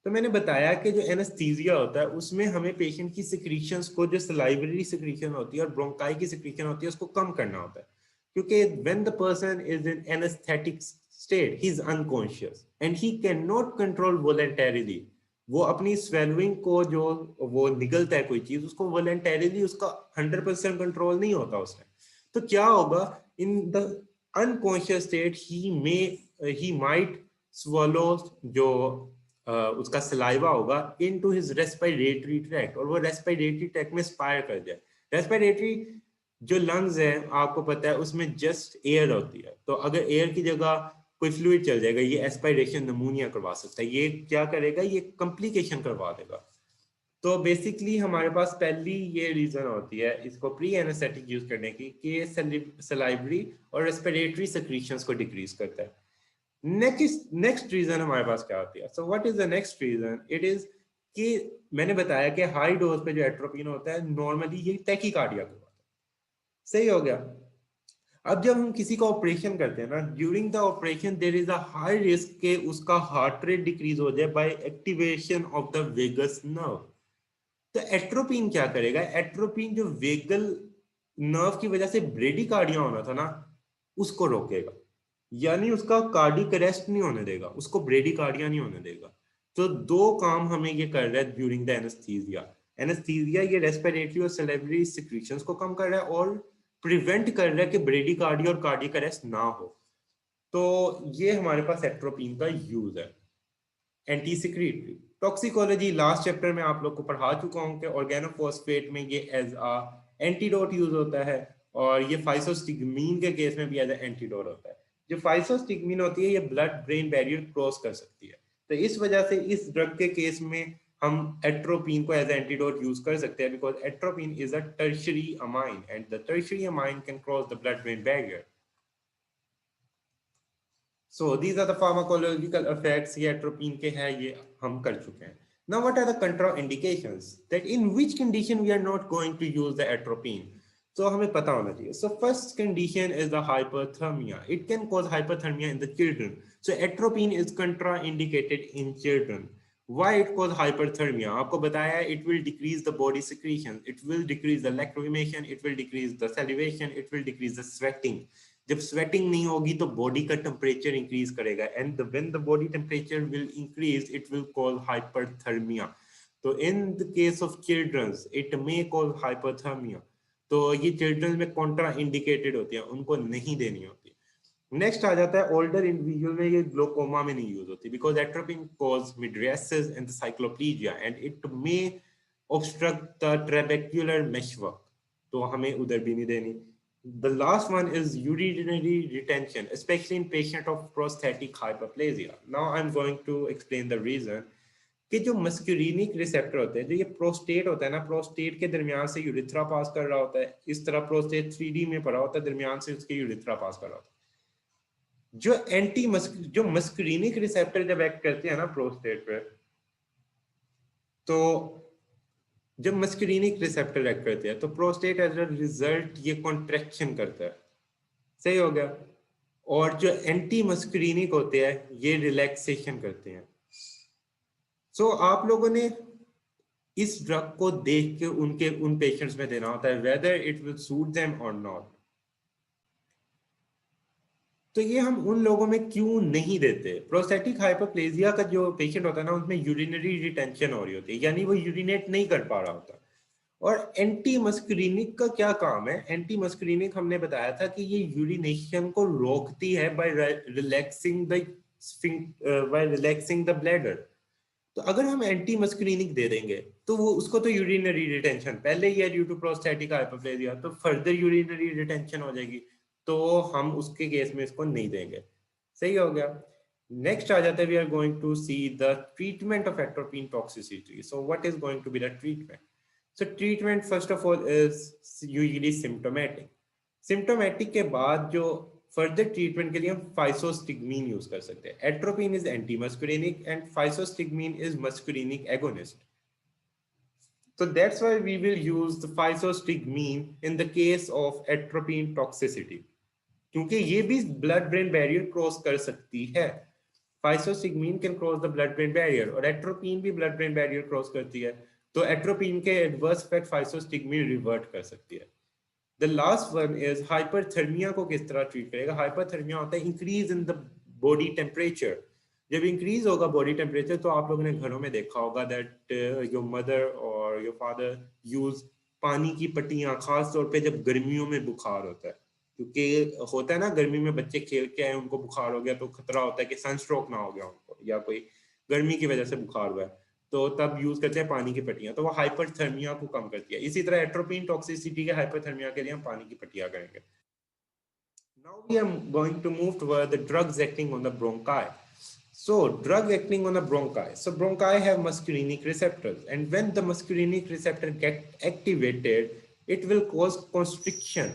तो मैंने बताया कि जो एनेस्थीसिया होता है उसमें हमें पेशेंट की सिक्रीशंस को, जो सलाइवरी सिक्रीशन होती है और ब्रोंकाई की सिक्रीशन होती है, उसको कम करना होता है। क्योंकि when the person is in anaesthetic state, he is unconscious and he can not control voluntarily. वो अपनी स्वेलुइंग को, जो वो निगलता है कोई चीज, उसको वॉलंटरीली उसका 100% कंट्रोल नहीं होता उसमें। तो क्या होगा, in the unconscious state he might स्वलो जो उसका सलाइवा होगा इनटू हिज रेस्पिरेटरी ट्रैक्ट, और वो रेस्पिरेटरी ट्रैक्ट में स्पायर कर जाए। रेस्पिरेटरी जो लंग्स है आपको पता है उसमें जस्ट एयर होती है, तो अगर एयर की जगह कोई फ्लूइड चल जाएगा, ये एस्पायरेशन निमोनिया करवा सकता है। ये क्या करेगा, ये कॉम्प्लिकेशन करवा देगा। तो बेसिकली हमारे पास पहली ये रीजन होती है इसको प्री एनेस्थेटिक यूज करने की, कि ये सलाइवरी और रेस्पिरेटरी सेक्रीशंस को डिक्रीज करता है। नेक्स्ट रीजन हमारे पास क्या होती है, so what is the next reason, it is कि मैंने बताया कि हाई डोज पे जो एट्रोपिन होता है नॉर्मली ये टैकीकार्डिया करवाता है। सही हो गया। अब जब हम किसी का ऑपरेशन करते हैं ना, during the operation there is a high risk के उसका हार्ट रेट डिक्रीज हो जाए by activation of the vagus nerve. तो एट्रोपिन क्या करेगा, एट्रोपिन जो वेगल नर्व की वजह से ब्रेडिकार्डिया होना था ना, उसको रोकेगा, यानी उसका कार्डिक अरेस्ट नहीं होने देगा, उसको ब्रेडिकार्डिया नहीं होने देगा। तो दो काम हमें ये कर रहा है ड्यूरिंग द एनेस्थीसिया। एनेस्थीसिया ये रेस्पिरेटरी और सैलिवरी सिक्रीशंस को कम कर रहा है और प्रिवेंट कर रहा है कि ब्रेडिकार्डिया और कार्डिक अरेस्ट ना हो। तो ये हमारे पास एट्रोपिन का यूज है। Anti secretory toxicology last chapter में आप लोग को पढ़ा चुका हूं कि ऑर्गेनोफॉस्फेट में ये एज अ एंटीडोट यूज होता है, और ये फाइसोस्टिग्मीन के केस में भी एज अ एंटीडोट होता है। जो फाइसोस्टिग्मीन होती है ये ब्लड ब्रेन बैरियर क्रॉस कर सकती है, तो इस वजह से इस ड्रग के केस में हम एट्रोपिन को एज एंटीडोट यूज कर सकते हैं, because atropine is a tertiary amine and the tertiary amine can cross the blood brain barrier. So these are the pharmacological effects ये atropine के हैं, ये हम कर चुके हैं. Now what are the contraindications, that in which condition we are not going to use the atropine? So हमें पता होना चाहिए. So first condition is the hyperthermia. It can cause hyperthermia in the children. So atropine is contraindicated in children. Why it cause hyperthermia? आपको बताया it will decrease the body secretion, it will decrease the lacrimation, it will decrease the salivation, it will decrease the sweating. जब sweating नहीं होगी तो body का temperature increase करेगा, and when the body temperature will increase it will cause hyperthermia. तो in the case of childrens it may cause hyperthermia. तो ये children's में कॉन्ट्रा इंडिकेटेड होती है, उनको नहीं देनी होती। नेक्स्ट आ जाता है ओल्डर इंडिविजुअल में, ये ग्लोकोमा में नहीं यूज होती, because atropine cause mydriasis and cycloplegia and it may obstruct the trabecular meshwork, तो हमें उधर भी नहीं देनी। The last one is urinary retention, especially in patient of prostatic hyperplasia. Now I'm going to explain the reason कि जो मस्कुलिनिक receptor होते हैं, जो ये प्रोस्टेट होता है ना, प्रोस्टेट के दरमियान से यूरिथ्रा पास कर रहा होता है, इस तरह प्रोस्टेट 3D में पड़ा होता है, दरमियान से उसके यूरिथ्रा पास कर रहा होता है। जो मस्कुलिनिक रिसेप्टर जब एक्ट करते हैं ना प्रोस्टेट पे, तो जब मस्कुलिनिक रिसेप्टर एक्ट करते हैं तो प्रोस्टेट एज अ रिजल्ट ये कॉन्ट्रैक्शन करता है। सही हो गया। और जो एंटी मस्कुलिनिक होते हैं ये रिलैक्सेशन करते हैं। आप लोगों ने इस ड्रग को देख के उन पेशेंट्स में देना होता है, whether it will suit them और नॉट। तो ये हम उन लोगों में क्यों नहीं देते? प्रोस्टेटिक हाइपरप्लेजिया का जो पेशेंट होता है ना, उसमें यूरिनरी रिटेंशन हो रही होती है, यानी वो यूरिनेट नहीं कर पा रहा होता। और एंटी मस्करीनिक का क्या काम है? एंटी मस्करीनिक हमने बताया था कि ये यूरिनेशन को रोकती है बाय रिलैक्सिंग द ब्लैडर। तो अगर हम एंटी मस्करीनिक दे देंगे तो वो उसको तो यूरिनरी रिटेंशन पहले ही है ड्यू टू प्रोस्टेटिक हाइपरप्लेजिया, तो फर्दर यूरिनरी रिटेंशन हो जाएगी, तो हम उसके केस में इसको नहीं देंगे। सही हो गया। नेक्स्ट आ जाता है, we are going to see the treatment of atropine toxicity. So what is going to be the treatment? So treatment first of all is usually symptomatic. Symptomatic के बाद जो further treatment के लिए हम physostigmine यूज कर सकते हैं। Atropine is anti-muscarinic and physostigmine is muscarinic agonist. So that's why we will use the physostigmine in the case of atropine toxicity, क्योंकि ये भी blood brain barrier क्रॉस कर सकती है। Physostigmine can cross the blood brain barrier और atropine भी blood brain barrier cross करती है, तो एट्रोपिन के एडवर्स इफेक्ट फाइसोस्टिग्मीन रिवर्ट कर सकती है। The last one is hyperthermia को किस तरह ट्रीट करेगा? हाइपरथर्मिया होता है increase in the body temperature. जब इंक्रीज होगा बॉडी टेम्परेचर, तो आप लोगों ने घरों में देखा होगा दैट योर मदर और योर फादर यूज पानी की पट्टियां, खास तौर पे जब गर्मियों में बुखार होता है, क्योंकि होता है ना गर्मी में बच्चे खेल के आए, उनको बुखार हो गया, तो खतरा होता है कि सनस्ट्रोक ना हो गया उनको या कोई गर्मी की वजह से बुखार हुआ है, तो तब यूज करते हैं पानी की पट्टियां, तो वो हाइपरथर्मिया को कम करती है। इसी तरह एट्रोपिन टॉक्सिसिटी के हाइपरथर्मिया के लिए हम पानी की पट्टियां करेंगे। Now we are going to move toward the drugs acting on the bronchi. So drug acting on the bronchi. So bronchi have muscarinic receptors, and when the muscarinic receptor get activated, it will cause constriction.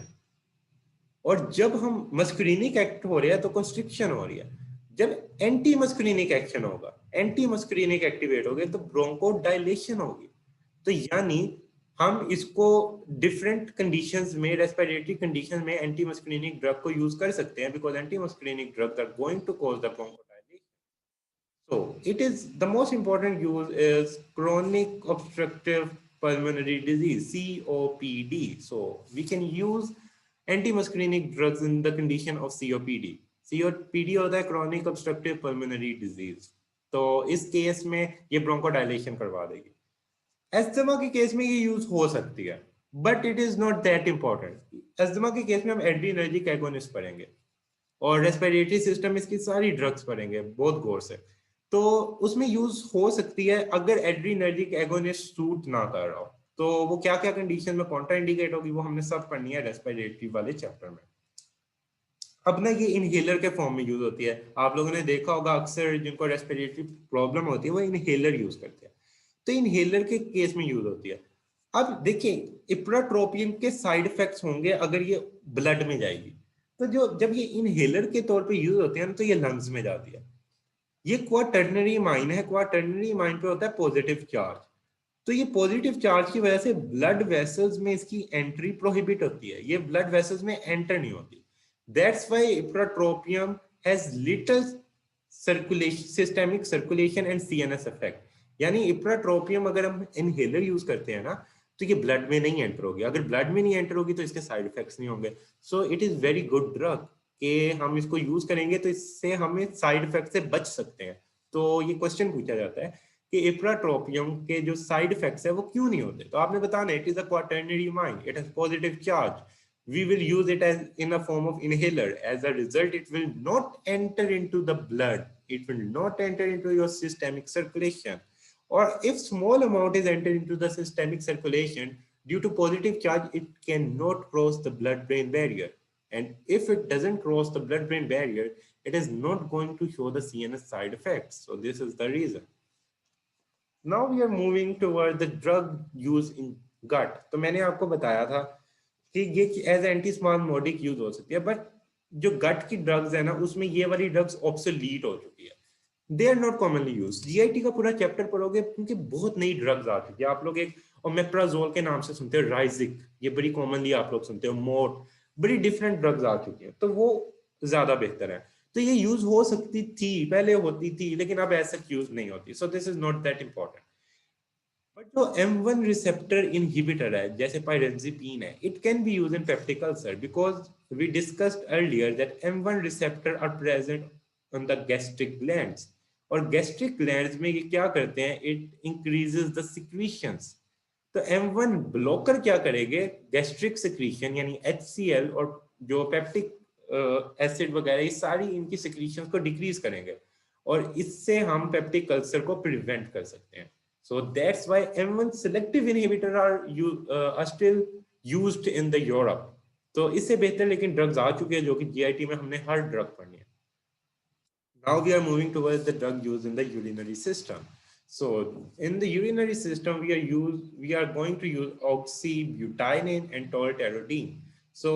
और जब हम मस्कुलिनिक act हो रहा है तो constriction हो रही है। जब एंटी मस्कुलिनिक एक्शन होगा, एंटी मस्कुलिनिक एक्टिवेट हो गए, तो ब्रोंको डायलेशन होगी। तो यानी हम इसको डिफरेंट कंडीशंस में, रेस्पिरेटरी कंडीशंस में एंटी मस्कुलिनिक ड्रग को यूज कर सकते हैं, because anti muscarinic drugs are going to cause the bronchodilation. So it is the most important use is chronic obstructive pulmonary disease, COPD. So we can use antimuscarinic drugs in the condition of COPD. COPD होता है chronic obstructive pulmonary disease. तो इस case में ये ब्रोंकोडायलेशन करवा देगी। Asthma के case में ये यूज हो सकती है, but it is not that important. Asthma के केस में हम एड्रीनर्जिक एगोनिस्ट पढ़ेंगे और रेस्पिरेटरी सिस्टम में इसकी सारी ड्रग्स पढ़ेंगे बहुत गौर से, तो उसमें यूज हो सकती है अगर एड्रीनर्जिक एगोनिस्ट सूट ना कर रहा हो। तो वो क्या क्या कंडीशन में कॉन्ट्रा इंडिकेट होगी वो हमने सब पढ़नी है रेस्पिरेटरी वाले चैप्टर में। अब ना ये इनहेलर के फॉर्म में यूज होती है। आप लोगों ने देखा होगा अक्सर जिनको रेस्पिरेटरी प्रॉब्लम होती है वो इनहेलर यूज करते हैं, तो इनहेलर के केस में यूज होती है। अब देखिए इप्राट्रोपिन के साइड इफेक्ट्स होंगे अगर ये ब्लड में जाएगी, तो जब ये इनहेलर के तौर पे यूज होते हैं तो ये लंग्स में जाती है। ये क्वाटर्नरी माइन है, क्वाटर्नरी माइन पे होता है पॉजिटिव चार्ज, तो ये पॉजिटिव चार्ज की वजह से ब्लड वेसल्स में इसकी एंट्री प्रोहिबिट होती है, ये ब्लड वेसल्स में एंटर नहीं होती। That's why ipratropium has little circulation, systemic circulation and CNS effect. यानी इप्राट्रोपियम अगर हम इनहेलर यूज करते हैं ना, तो ये ब्लड में नहीं एंटर होगी। अगर ब्लड में नहीं एंटर होगी तो इसके साइड इफेक्ट्स नहीं होंगे। So it is very good drug कि हम इसको यूज करेंगे तो इससे हमें साइड इफेक्ट से बच सकते हैं। तो ये क्वेश्चन पूछा जाता है कि इप्राट्रोपियम के जो साइड इफेक्ट्स है वो क्यों नहीं होते, तो आपने बताना it is a quaternary mine, it has positive charge, we will use it as in a form of inhaler. As a result, it will not enter into the blood, it will not enter into your systemic circulation, or if small amount is entered into the systemic circulation due to positive charge, it cannot cross the blood brain barrier, and if it doesn't cross the blood brain barrier, it is not going to show the CNS side effects. So this is the reason. Now we are moving toward the drug use in gut. तो मैंने आपको बताया था कि ये as anti spasmodic use हो सकती है, बट जो गट की ड्रग्स है ना उसमें ये वाली ड्रग्स ऑब्सोलीट हो चुकी है, they are not commonly use. GIT का पूरा चैप्टर पढ़ोगे क्योंकि बहुत नई ड्रग्स आ चुकी है। आप लोग एक ओमेप्राजोल के नाम से सुनते हो, राइजिक, ये बड़ी कॉमनली आप लोग सुनते हो, मोट, बड़ी डिफरेंट ड्रग्स आ चुकी है, तो वो ज्यादा बेहतर है। तो ये यूज हो सकती थी, पहले होती थी, लेकिन अब ऐसा यूज नहीं होती. So this is not that important. But जो M1 रिसेप्टर इनहिबिटर है, जैसे पायरेनजीपीन है, it can be use in peptic ulcer because we discussed earlier that M1 receptor are present on the gastric glands. और gastric glands में ये क्या करते हैं, इट इंक्रीजेस द सिक्रीशंस. तो M1 ब्लॉकर क्या करेंगे, गैस्ट्रिक सिक्रीशन यानी HCl और जो पेप्टिक एसिड वगैरह, ये सारी इनकी सिक्रीशंस को डिक्रीज करेंगे, और इससे हम पेप्टिक अल्सर को प्रिवेंट कर सकते हैं. So that's why M1 selective inhibitor are still used in the Europe. तो इससे बेहतर लेकिन ड्रग्स आ चुके हैं जो कि GIT में हमने हर ड्रग पढ़नी है. Now we are moving towards the drug used in the urinary system. So in the urinary system we are going to use oxybutynin and tolterodine. So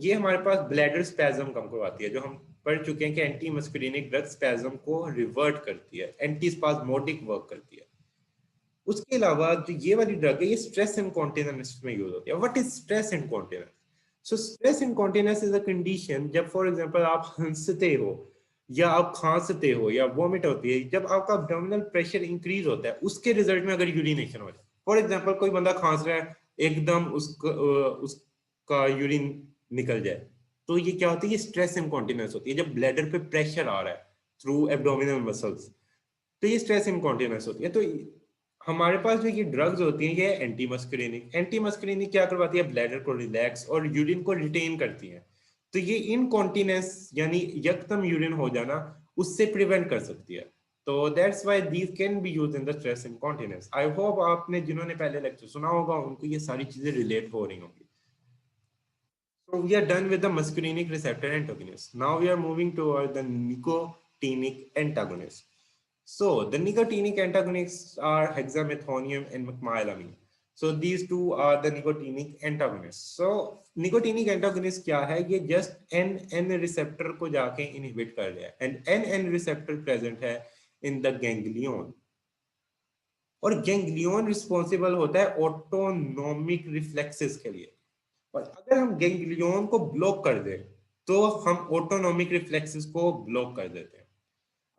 ये हमारे पास ब्लैडर स्पैज्म कम करवाती है, जो हम पढ़ चुके हैं कि एंटी मस्कुलिनिक ड्रग स्पैज्म को रिवर्ट करती है, एंटी स्पाज्मोडिक वर्क करती है. उसके अलावा जो ये वाली ड्रग है, ये स्ट्रेस इनकॉन्टिनेंस में यूज होती है. What is stress incontinence? So stress incontinence is a condition जब फॉर एग्जांपल आप हंसते हो या आप खांसते हो या वोमिट होती है, जब आपका एब्डोमिनल प्रेशर इंक्रीज होता है, उसके रिजल्ट में अगर यूरिनेशन हो जाए. फॉर एग्जांपल कोई बंदा खांस रहा है, एकदम उसका यूरिन निकल जाए, तो ये क्या होती है, ये स्ट्रेस इनकॉन्टिनेंस होती है. जब ब्लैडर पे प्रेशर आ रहा है थ्रू एब्डोमिनल मसल्स, तो ये स्ट्रेस इनकॉन्टिनेंस होती है. तो हमारे पास जो ये ड्रग्स होती हैं, ये एंटी मस्कुलिनिक क्या करवाती है, ब्लैडर को रिलैक्स और यूरिन को रिटेन करती है. तो ये इनकॉन्टिनेंस यानी यकदम यूरिन हो जाना, उससे प्रिवेंट कर सकती है. तो that's why these can be used in the stress incontinence. I hope आपने जिन्होंने पहले लेक्चर सुना होगा उनको ये सारी चीजें रिलेट हो रही होंगी. So we are done with the muscarinic receptor antagonist. Now we are moving toward the nicotinic antagonist. So the nicotinic antagonists are hexamethonium and methylamine. So these two are the nicotinic antagonists. So nicotinic antagonist क्या है, ये just NN receptor को जाके inhibit कर रहा है, and NN receptor present है in the ganglion. और ganglion responsible होता है autonomic reflexes के लिए. और अगर हम गैंग्लियन को ब्लॉक कर दें तो हम ऑटोनॉमिक रिफ्लेक्सेस को ब्लॉक कर देते हैं.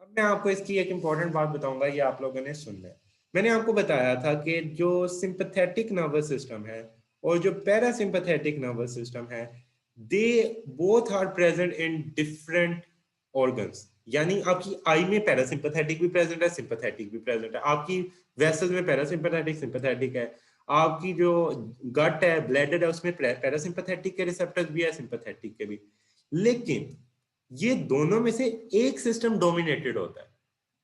अब मैं आपको इसकी एक इंपॉर्टेंट बात बताऊंगा, ये आप लोगों ने सुनना है. मैंने आपको बताया था कि जो सिंपैथेटिक नर्वस सिस्टम है और जो पैरासिम्पैथेटिक नर्वस सिस्टम है, they both are present in different organs. यानी आपकी आई में पैरासिम्पैथेटिक भी प्रेजेंट है, सिंपैथेटिक भी प्रेजेंट है. आपकी वेसल्स में पैरासिम्पैथेटिक सिंपैथेटिक है. आपकी जो गट है, ब्लैडर है, उसमें पैरासिम्पैथेटिक के रिसेप्टर्स भी है, सिंपैथेटिक के भी. लेकिन ये दोनों में से एक सिस्टम डोमिनेटेड होता है.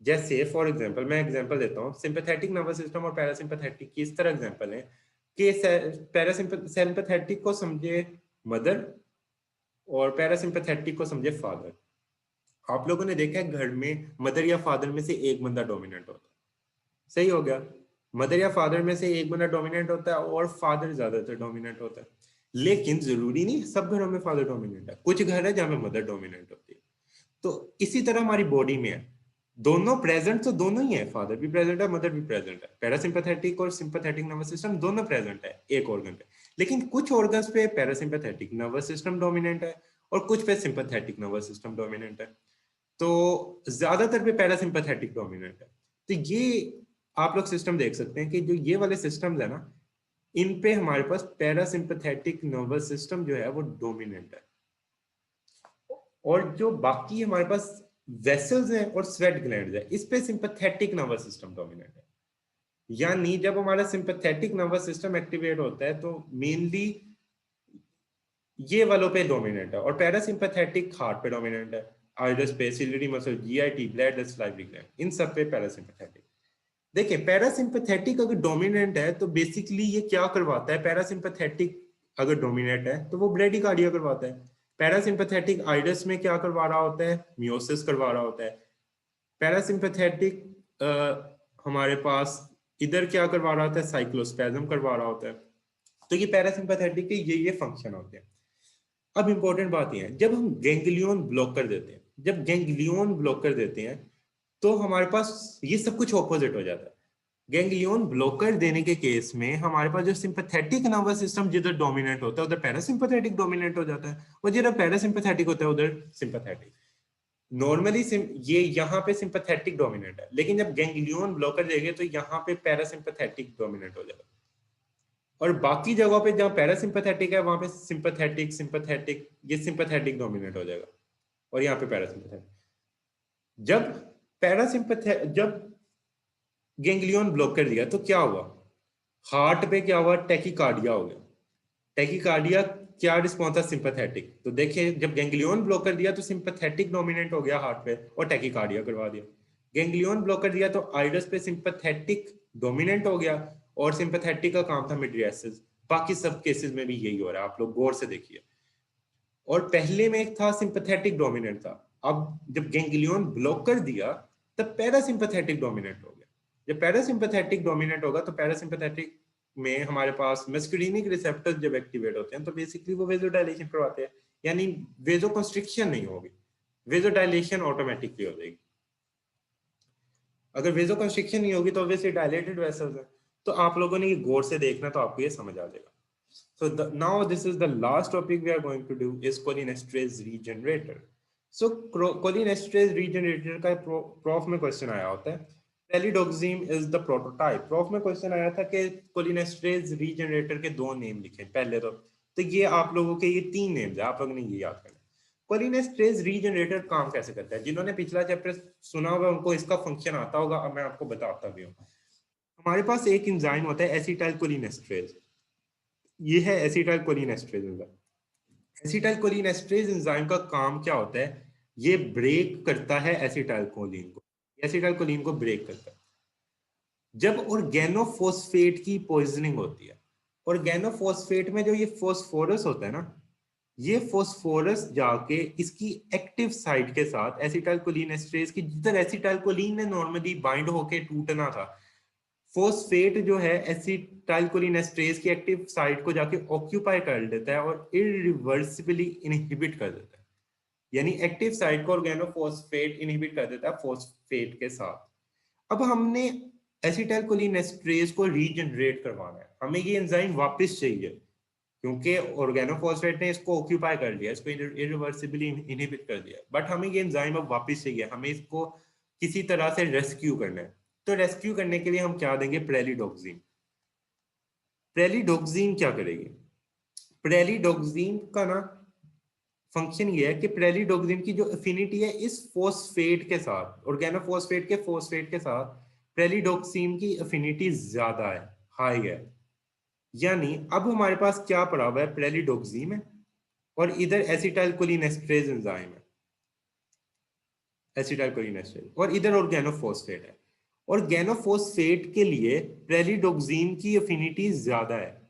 जैसे फॉर एग्जांपल मैं एग्जांपल देता हूँ, सिंपैथेटिक नर्वस सिस्टम और पैरासिम्पैथेटिक की इस तरह एग्जांपल है कि पैरासिम्पैथेटिक को समझे मदर और पैरासिम्पैथेटिक को समझे फादर. आप लोगों ने देखा है घर में मदर या फादर में से एक बंदा डोमिनेंट होता है. सही हो गया, मदर या फादर में से एक बंदा डोमिनेंट होता है और फादर ज्यादातर डोमिनेंट होता है. लेकिन जरूरी नहीं सब घरों में फादर डोमिनेंट है, कुछ घर है जहां में मदर डोमिनेंट होती है. तो इसी तरह हमारी बॉडी में है, दोनों प्रेजेंट तो दोनों ही है, फादर भी प्रेजेंट है, मदर भी प्रेजेंट है. पैरासिम्पैथेटिक और सिंपैथेटिक नर्वस सिस्टम दोनों प्रेजेंट है एक ऑर्गन पे. लेकिन कुछ ऑर्गन्स पे पैरासिम्पैथेटिक नर्वस सिस्टम डोमिनेंट है और कुछ पे सिंपैथेटिक नर्वस सिस्टम डोमिनेंट है. तो ज्यादातर पे पैरासिम्पैथेटिक डोमिनेंट है. तो ये आप लोग सिस्टम देख सकते हैं कि जो ये वाले सिस्टम्स है ना, इन पे हमारे पास पैरासिम्पैथेटिक नर्वस सिस्टम जो है वो डोमिनेंट है. और जो बाकी हमारे पास वेसल्स हैं और स्वेट ग्लैंड्स है, इस पे सिंपैथेटिक नर्वस सिस्टम डोमिनेंट है. यानी जब हमारा सिंपैथेटिक नर्वस सिस्टम एक्टिवेट होता है तो मेनली ये वालों पे डोमिनेंट है, और पैरासिम्पैथेटिक हार्ट पे डोमिनेंट है, आइरिस पे, ciliary muscle, GIT, bladder, salivary gland, इन सब पे पैरासिम्पैथेटिक. देखिए पैरासिम्पैथेटिक अगर डोमिनेंट है तो बेसिकली ये क्या करवाता है, पैरासिम्पैथेटिक अगर डोमिनेंट है तो वो ब्रेडिकार्डिया करवाता है. पैरासिम्पैथेटिक आइरिस में क्या करवा रहा होता है, मियोसिस करवा रहा होता है. पैरासिम्पैथेटिक हमारे पास इधर क्या करवा रहा होता है, साइक्लोस्पैज्म करवा रहा होता है. तो ये पैरासिम्पैथेटिक के ये फंक्शन होते हैं. अब इंपॉर्टेंट बात यह है, जब हम गैंग्लियन ब्लॉक कर देते हैं, जब गैंग्लियन ब्लॉक कर देते हैं तो हमारे पास ये सब कुछ ऑपोजिट हो जाता है. गैंग्लियन ब्लॉकर देने के केस में हमारे पास जो सिंपैथेटिक नर्वस सिस्टम जिधर डोमिनेंट होता है उधर पैरासिम्पैथेटिक डोमिनेंट हो जाता है, और जिधर पैरासिम्पैथेटिक होता है उधर सिंपैथेटिक. नॉर्मली ये यहाँ पे सिंपैथेटिक डोमिनेंट है, लेकिन जब गैंग्लियन ब्लॉकर देंगे तो यहाँ पे पैरासिम्पैथेटिक डोमिनेंट हो जाएगा, और बाकी जगहों पे जहाँ पैरासिम्पैथेटिक है वहां पे सिंपैथेटिक सिंपैथेटिक ये सिंपैथेटिक डोमिनेंट हो जाएगा, और यहाँ पे पैरासिम्पैथेटिक। जब गैंग्लियन ब्लॉक कर दिया तो क्या हुआ, हार्ट पे क्या हुआ, टैकीकार्डिया हो गया। टैकीकार्डिया क्या रिस्पॉन्स था, सिंपैथेटिक। तो देखिए जब गैंग्लियन ब्लॉक कर दिया तो सिंपैथेटिक डोमिनेंट हो गया हार्ट पे और टैकीकार्डिया करवा दिया। गैंग्लियन ब्लॉक कर दिया तो आइरस पे सिंपैथेटिक डोमिनेंट हो गया, और सिंपैथेटिक का काम था मिड्रियासिस। बाकी सब केसेस में भी यही हो रहा है, आप लोग गौर से देखिए। और पहले में एक था सिंपैथेटिक डोमिनेंट था, अब जब गैंग्लियन ब्लॉक कर दिया तब पैरासिम्पैथेटिक डोमिनेंट हो गया। जब पैरासिम्पैथेटिक डोमिनेंट होगा तो पैरासिम्पैथेटिक में हमारे पास मस्कुलिनिक रिसेप्टर्स जब एक्टिवेट होते हैं तो बेसिकली वो वेजोडाइलेशन करवाते हैं, यानी वेजोकंस्ट्रिक्शन नहीं होगी, वेजोडाइलेशन ऑटोमेटिकली हो जाएगी। अगर वेजोकंस्ट्रिक्शन नहीं होगी तो ऑब्वियसली डायलेटेड वेसल्स है। तो आप लोगों ने ये गौर से देखना, तो आपको ये समझ आ जाएगा। So now this is the last topic we are going to do is cholinesterase regenerator. So cholinesterase regenerator का prof में क्वेश्चन आया होता है, Pralidoxime is the prototype। prof में क्वेश्चन आया था कि cholinesterase regenerator के दो नेम लिखे पहले। तो ये आप लोगों के ये तीन नेम्स है, आप लोगों ने ये याद करना। cholinesterase regenerator काम कैसे करता है, जिन्होंने पिछला चैप्टर सुना होगा उनको इसका फंक्शन आता होगा, अब मैं आपको बताता भी हूँ। हमारे पास एक एंजाइम होता है एसिटाइलकोलिनेस्ट्रेज, ये है एसिटाइलकोलिनेस्ट्रेज एंजाइम। एसिटाइलकोलिनेस्ट्रेज एंजाइम का काम क्या होता है, ये ब्रेक करता है एसिटाइलकोलिन को, एसिटाइलकोलिन को ब्रेक करता है। जब ऑर्गेनोफॉस्फेट की पॉइजनिंग होती है, ऑर्गेनोफॉस्फेट में जो ये फॉस्फोरस होता है ना, ये फॉस्फोरस जाके इसकी एक्टिव साइट के साथ एसिटाइलकोलिनेस्ट्रेज की, जिधर एसिटाइलकोलिन ने नॉर्मली बाइंड होके टूटना था, फॉस्फेट जो है एसिटाइलकोलिनेस्ट्रेज की एक्टिव साइट को जाके ऑक्यूपाई कर लेता है और इरिवर्सिबली इनहिबिट कर देता है, यानी एक्टिव साइट को ऑर्गेनोफॉस्फेट इनहिबिट कर देता है फॉस्फेट के साथ। अब हमने एसिटाइलकोलिनेस्ट्रेज को रीजनरेट करवाना है, हमें ये एंजाइम वापस चाहिए, क्योंकि ऑर्गेनोफॉस्फेट ने इसको ऑक्यूपाई कर लिया, इसको इरिवर्सिबली इनहिबिट कर दिया, बट हमें ये एंजाइम अब वापस चाहिए, हमें इसको किसी तरह से रेस्क्यू करना है। तो रेस्क्यू करने के लिए हम क्या देंगे, प्रेलिडोक्सिन। प्रेलिडोक्सिन क्या करेगी, प्रेलिडोक्सिन का ना फंक्शन ये है कि प्रेलिडोक्सिन की जो एफिनिटी है इस फॉस्फेट के साथ, ऑर्गेनोफॉस्फेट के फॉस्फेट के साथ प्रेलिडोक्सिन की एफिनिटी ज्यादा है, हाई है। यानी अब हमारे पास क्या पड़ा हुआ है, प्रेलिडोक्सिन है और इधर एसिटाइलकोलिनेस्ट्रेज एंजाइम है, एसिटाइलकोलिनेस्ट्रेज, और इधर ऑर्गेनोफॉस्फेट है। ऑर्गेनोफॉस्फेट के लिए प्रेलिडोक्सिन की एफिनिटी ज्यादा है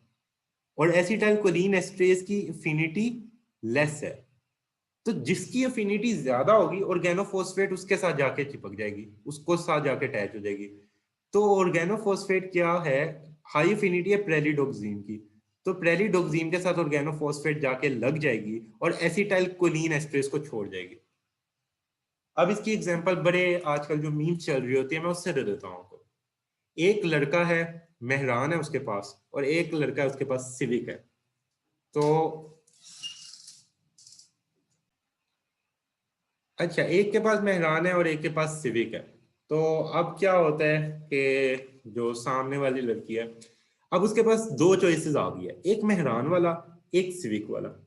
और एसिटाइलकोलिनेस्ट्रेज की एफिनिटी लेस है। तो जिसकी एफिनिटी ज्यादा होगी ऑर्गेनोफॉस्फेट उसके साथ जाके चिपक जाएगी, उसको साथ जाके अटैच हो जाएगी। तो ऑर्गेनोफॉस्फेट क्या है, हाई एफिनिटी है प्रेलिडोक्सिन की, तो प्रेलिडोक्सिन के साथ ऑर्गेनोफॉस्फेट जाके लग जाएगी और एसिटाइलकोलिनेस्ट्रेज को छोड़ जाएगी। अब इसकी एग्जांपल बड़े आजकल जो मीम चल रही होती है मैं उससे दे देता हूँ आपको। एक लड़का है, मेहरान है उसके पास, और एक लड़का है उसके पास सिविक है। तो अच्छा, एक के पास मेहरान है और एक के पास सिविक है। तो अब क्या होता है कि जो सामने वाली लड़की है, अब उसके पास दो चॉइसेस आ गई है, एक मेहरान वाला एक सिविक वाला।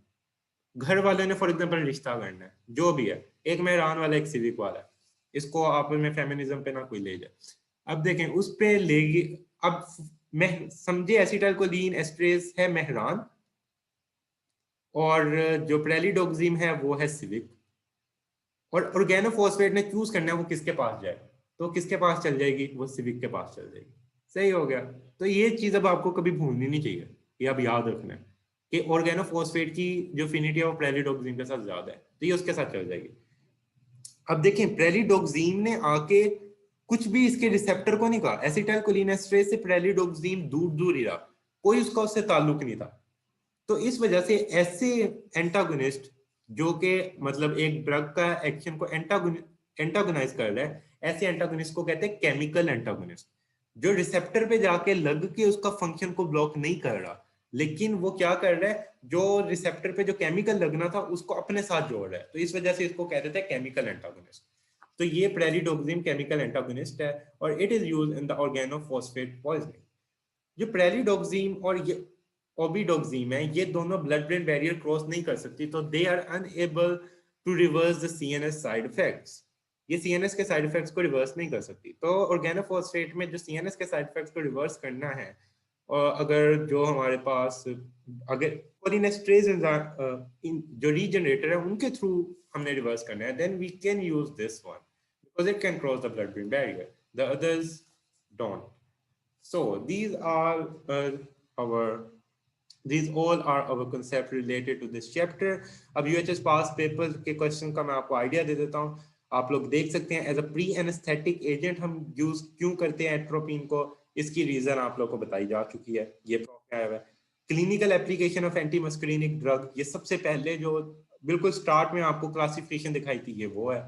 घर वाले ने फॉर एग्जांपल रिश्ता करना है, जो भी है, एक मेहरान वाला एक सिविक वाला है, इसको आपस में फेमिनिज्म पे ना कोई ले जाए। अब देखें उस पे लेगी, अब मैं समझे एसिटाइलकोलिन एस्ट्रेज है मेहरान और जो प्रेलिडोक्सिम है वो है सिविक, और ऑर्गेनोफॉस्फेट ने चूज करना है वो किसके पास जाए, तो किसके पास चल जाएगी, वो सिविक के पास चल जाएगी। सही हो गया। तो ये चीज अब आपको कभी भूलनी नहीं चाहिए, ये अब याद रखना है कि ऑर्गेनोफॉस्फेट की जो एफिनिटी है वो प्रेलिडोक्सिन के साथ ज्यादा है, तो ये उसके साथ चल जाएगी। अब देखें प्रेलिडोक्सिन ने आके कुछ भी इसके रिसेप्टर को नहीं कहा, एसिटाइलकोलिनेस्ट्रेज से प्रेलिडोक्सिन दूर दूर ही रहा, कोई उसका उससे ताल्लुक नहीं था। तो इस वजह से ऐसे एंटागोनिस्ट जो कि मतलब एक ड्रग का एक्शन को एंटागोनाइज कर रहा है, ऐसे एंटागोनिस्ट को कहते हैं केमिकल एंटागोनिस्ट, जो रिसेप्टर पे जाके लग के उसका फंक्शन को ब्लॉक नहीं कर रहा, लेकिन वो क्या कर रहा है, जो रिसेप्टर पे जो केमिकल लगना था उसको अपने साथ जोड़ रहा है, तो इस वजह से इसको कह देते हैं केमिकल एंटागोनिस्ट। तो ये प्रेलिडोग्जिम केमिकल एंटागोनिस्ट है और it is used in the organophosphate poisoning. जो प्रेलिडोग्जिम और ये ओबिडोग्जिम है, ये दोनों ब्लड ब्रेन बैरियर क्रॉस नहीं कर सकती, तो they are unable to reverse the CNS side effects. ये सीएनएस के साइड इफेक्ट्स को रिवर्स नहीं कर सकती। तो ऑर्गेनोफॉस्फेट में जो सीएनएस के साइड इफेक्ट्स को रिवर्स करना है, और अगर जो हमारे पास अगर कोलिनेस्ट्रेज जो रीजनरेटर है उनके थ्रू हमने रिवर्स करना है, then we can use this one because it can cross the blood brain barrier, the others don't. So our these all are our concept related to this chapter. अब UHS पास paper के question का मैं आपको idea दे देता हूँ। आप लोग देख सकते हैं as a pre anaesthetic agent हम यूज क्यों करते हैं एट्रोपिन को, इसकी रीजन आप लोग को बताई जा चुकी है। ये clinical application of anti muscarinic drug, ये सबसे पहले जो बिल्कुल स्टार्ट में आपको क्लासिफिकेशन दिखाई थी, ये वो है।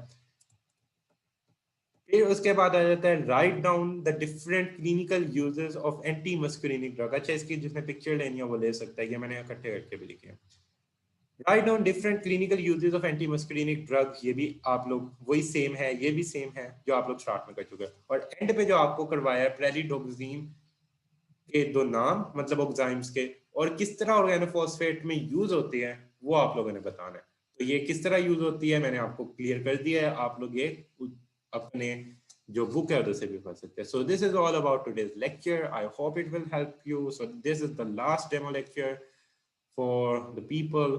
फिर उसके बाद आ जाता है write down the different clinical uses of anti muscarinic drug. अच्छा, इसकी जिसने पिक्चर लेनी है वो ले सकता है, ये मैंने इकट्ठे करके भी लिखे हैं। Write down different clinical uses of anti muscarinic drug, ये भी आप लोग वही सेम है, ये भी सेम है जो आप लोग स्टार्ट में कर चुके हैं। और एंड पे जो आपको करवाया है प्रेलिडोग्जिम के दो नाम, मतलब ऑक्साइम्स के, और किस तरह ऑर्गेनोफॉस्फेट में यूज होते हैं वो आप लोगों ने बताना है। तो ये किस तरह यूज होती है मैंने आपको क्लियर कर दिया है, आप लोग ये अपने जो बुक है उधर से भी पढ़ सकते हैं। सो this is all about today's lecture, I hope it will help you. So this is the last demo lecture for the people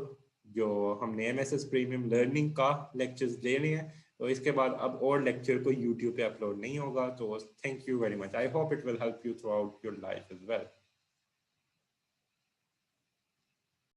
जो हमने एमएसएस प्रीमियम लर्निंग का लेक्चर्स लेने हैं। तो इसके बाद अब और लेक्चर को यूट्यूब पे अपलोड नहीं होगा। तो thank you very much, I hope it will help you throughout your life as well.